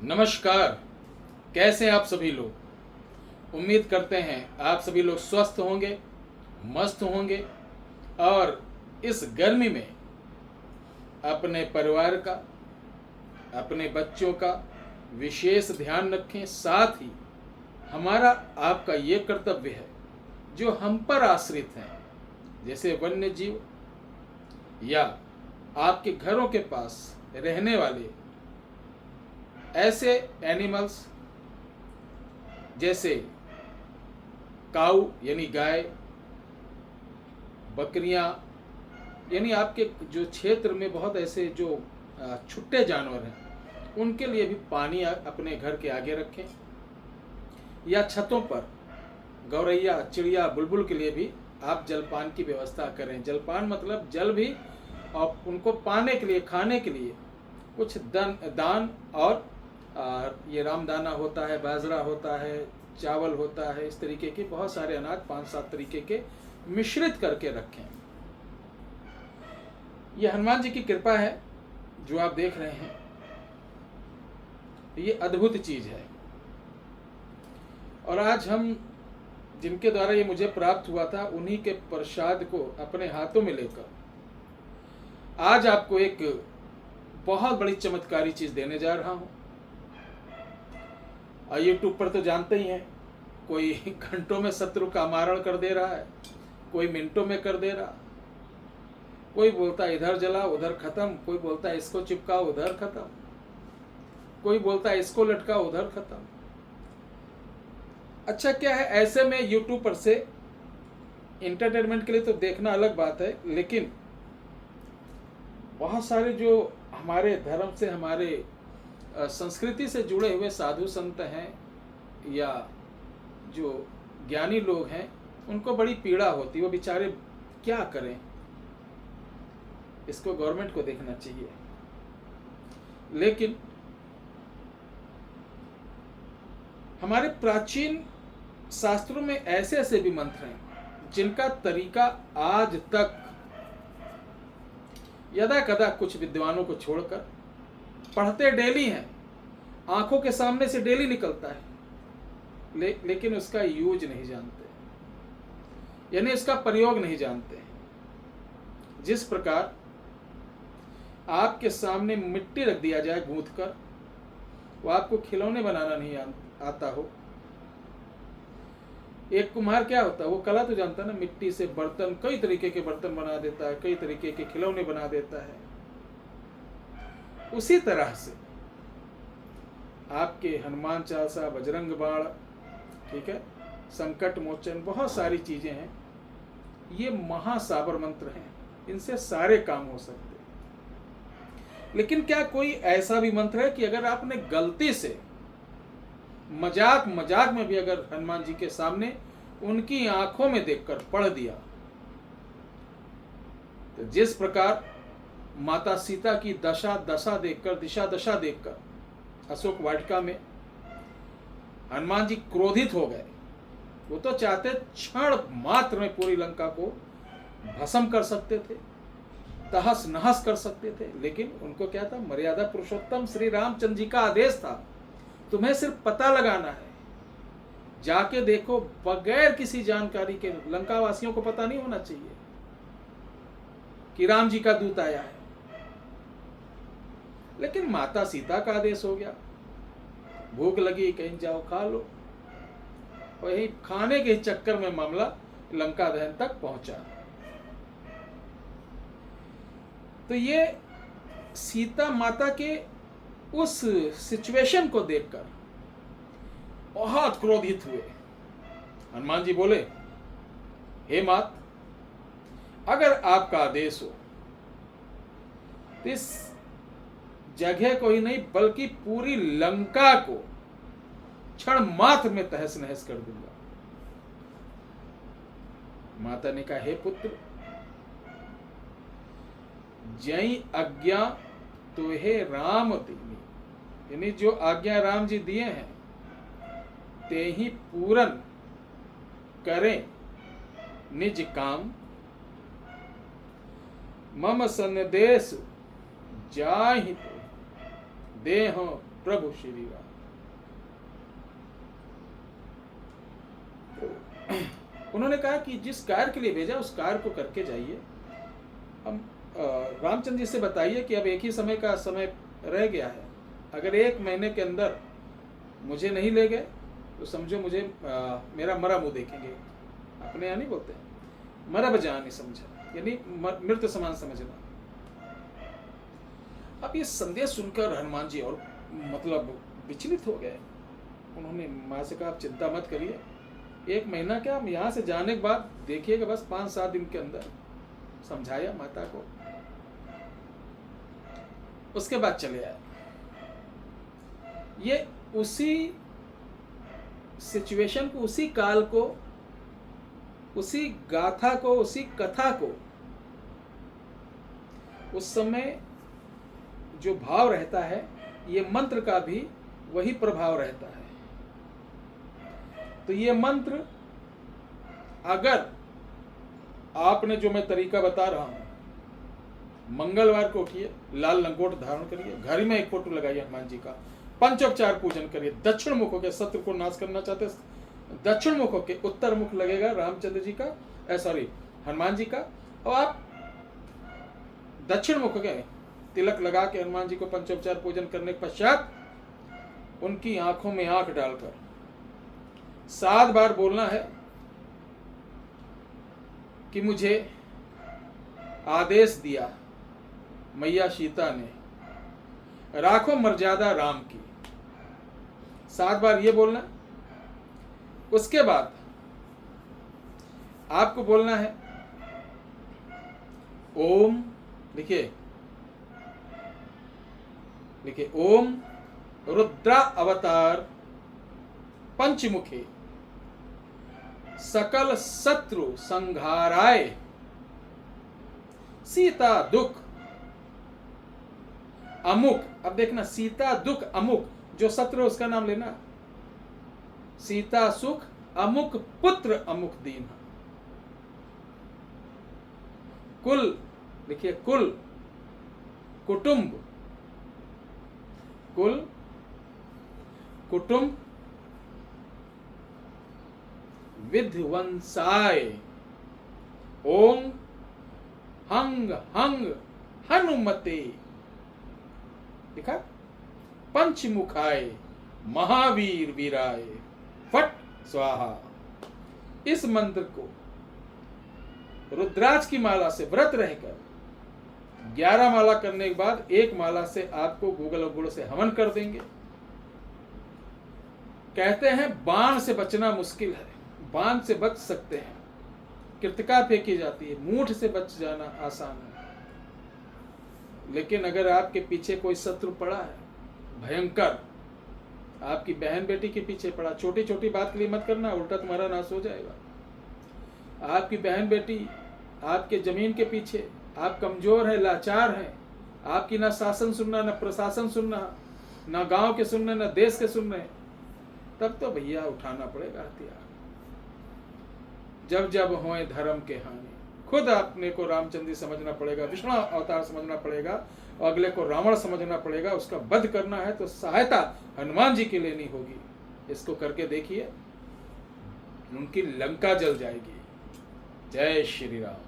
नमस्कार। कैसे हैं आप सभी लोग। उम्मीद करते हैं आप सभी लोग स्वस्थ होंगे, मस्त होंगे और इस गर्मी में अपने परिवार का, अपने बच्चों का विशेष ध्यान रखें। साथ ही हमारा आपका ये कर्तव्य है जो हम पर आश्रित हैं, जैसे वन्य जीव या आपके घरों के पास रहने वाले ऐसे एनिमल्स जैसे काऊ यानी गाय, बकरियां, यानी आपके जो क्षेत्र में बहुत ऐसे जो छुट्टे जानवर हैं उनके लिए भी पानी अपने घर के आगे रखें, या छतों पर गौरैया, चिड़िया, बुलबुल के लिए भी आप जलपान की व्यवस्था करें। जलपान मतलब जल भी, और उनको पाने के लिए, खाने के लिए कुछ दान और ये रामदाना होता है, बाजरा होता है, चावल होता है, इस तरीके के बहुत सारे अनाज 5-7 तरीके के मिश्रित करके रखें। ये हनुमान जी की कृपा है जो आप देख रहे हैं, ये अद्भुत चीज है। और आज हम जिनके द्वारा ये मुझे प्राप्त हुआ था उन्हीं के प्रसाद को अपने हाथों में लेकर आज आपको एक बहुत बड़ी चमत्कारी चीज देने जा रहा हूं। और यूट्यूब पर तो जानते ही हैं, कोई घंटों में शत्रु का मारण कर दे रहा है, कोई मिनटों में कर दे रहा, कोई बोलता है इधर जला उधर खत्म, कोई बोलता है इसको चिपका उधर खत्म, कोई बोलता है इसको लटका उधर खत्म। अच्छा क्या है, ऐसे में यूट्यूब पर से इंटरटेनमेंट के लिए तो देखना अलग बात है, लेकिन बहुत सारे जो हमारे धर्म से, हमारे संस्कृति से जुड़े हुए साधु संत हैं या जो ज्ञानी लोग हैं, उनको बड़ी पीड़ा होती है। वो बेचारे क्या करें, इसको गवर्नमेंट को देखना चाहिए। लेकिन हमारे प्राचीन शास्त्रों में ऐसे ऐसे भी मंत्र हैं जिनका तरीका आज तक यदा कदा कुछ विद्वानों को छोड़कर पढ़ते डेली हैं, आंखों के सामने से डेली निकलता है, लेकिन उसका यूज नहीं जानते, यानी उसका प्रयोग नहीं जानते। जिस प्रकार आपके सामने मिट्टी रख दिया जाए गूंथ कर, वो आपको खिलौने बनाना नहीं आता हो। एक कुम्हार क्या होता है, वो कला तो जानता है ना, मिट्टी से बर्तन, कई तरीके के बर्तन बना देता है, कई तरीके के खिलौने बना देता है। उसी तरह से आपके हनुमान चालीसा, बजरंग बाण, ठीक है, संकट मोचन, बहुत सारी चीजें हैं, ये महासाबर मंत्र हैं, इनसे सारे काम हो सकते हैं। लेकिन क्या कोई ऐसा भी मंत्र है कि अगर आपने गलती से मजाक में भी अगर हनुमान जी के सामने उनकी आंखों में देखकर पढ़ दिया, तो जिस प्रकार माता सीता की दिशा देखकर अशोक वाटिका में हनुमान जी क्रोधित हो गए, वो तो चाहते क्षण मात्र में पूरी लंका को भस्म कर सकते थे, तहस नहस कर सकते थे, लेकिन उनको क्या था, मर्यादा पुरुषोत्तम श्री रामचंद्र जी का आदेश था, तुम्हें सिर्फ पता लगाना है, जाके देखो, बगैर किसी जानकारी के। लंका वासियों को पता नहीं होना चाहिए कि राम जी का दूत आया है, लेकिन माता सीता का आदेश हो गया, भूख लगी कहीं जाओ खा लो, वही खाने के चक्कर में मामला लंका दहन तक पहुंचा। तो ये सीता माता के उस सिचुएशन को देखकर बहुत क्रोधित हुए। हनुमान जी बोले, हे मात, अगर आपका आदेश हो तो इस जगह को ही नहीं बल्कि पूरी लंका को क्षण मात्र में तहस नहस कर दूंगा। माता ने कहा, हे पुत्र, जय आज्ञा तो हे राम दीनी, यानी जो आज्ञा राम जी दिए हैं ते ही पूरन करें निज काम, मम संदेश जाहि तो दे हो प्रभु श्री राम। उन्होंने कहा कि जिस कार्य के लिए भेजा उस कार्य को करके जाइए। हम रामचंद्र जी से बताइए कि अब एक ही समय का समय रह गया है, अगर 1 महीने के अंदर मुझे नहीं ले गए तो समझो मुझे मेरा मरा मुंह देखेंगे। अपने यहाँ नहीं बोलते, मरा बजा नहीं समझा, यानी मृत समान समझना। अब ये संदेश सुनकर हनुमान जी और मतलब विचलित हो गए। उन्होंने माँ से कहा आप चिंता मत करिए, 1 महीना क्या, हम यहाँ से जाने के बाद देखिएगा, बस 5-7 दिन के अंदर। समझाया माता को, उसके बाद चले आए। ये उसी सिचुएशन को, उसी काल को, उसी गाथा को, उसी कथा को उस समय जो भाव रहता है, ये मंत्र का भी वही प्रभाव रहता है। तो ये मंत्र अगर आपने, जो मैं तरीका बता रहा हूं, मंगलवार को उठिए, लाल लंगोट धारण करिए, घर में एक फोटो लगाइए हनुमान जी का, पंचोपचार पूजन करिए, दक्षिण मुख होकर, शत्रु को नाश करना चाहते दक्षिण मुख होकर, उत्तर मुख लगेगा रामचंद्र जी का, सॉरी हनुमान जी का, और आप दक्षिण मुख के तिलक लगा के हनुमान जी को पंचोपचार पूजन करने के पश्चात उनकी आंखों में आंख डालकर 7 बार बोलना है कि मुझे आदेश दिया मैया सीता ने, राखो मर्यादा राम की। 7 बार ये बोलना। उसके बाद आपको बोलना है ओम, लिखिए ओम रुद्रा अवतार पंचमुखे सकल शत्रु संहाराय सीता दुख अमुक। अब देखना, सीता दुख अमुक, जो शत्रु उसका नाम लेना, सीता सुख अमुक पुत्र अमुक दीन। कुल लिखिए, कुल कुटुंब, कुल कुटुंब विध्वंसाय ओम हंग हंग हनुमते, देखा, पंचमुखाय महावीर वीराय फट स्वाहा। इस मंत्र को रुद्राक्ष की माला से व्रत रहकर 11 माला करने के बाद 1 माला से आपको गूगल और गुड़ से हवन कर देंगे। कहते हैं बाण से बचना मुश्किल है, बाण से बच सकते हैं, कृतिका फेंकी जाती है, मूठ से बच जाना आसान है। लेकिन अगर आपके पीछे कोई शत्रु पड़ा है भयंकर, आपकी बहन बेटी के पीछे पड़ा, छोटी छोटी बात के लिए मत करना, उल्टा तुम्हारा नाश हो जाएगा। आपकी बहन बेटी आपके जमीन के पीछे, आप कमजोर हैं, लाचार हैं, आपकी ना शासन सुनना, ना प्रशासन सुनना, ना गांव के सुनने, ना देश के सुनने, तब तो भैया उठाना पड़ेगा हथियार। जब जब होए धर्म के हानि, खुद अपने को रामचंद्र समझना पड़ेगा, विष्णु अवतार समझना पड़ेगा, और अगले को रावण समझना पड़ेगा। उसका वध करना है तो सहायता हनुमान जी की लेनी होगी। इसको करके देखिए, उनकी लंका जल जाएगी। जय श्री राम।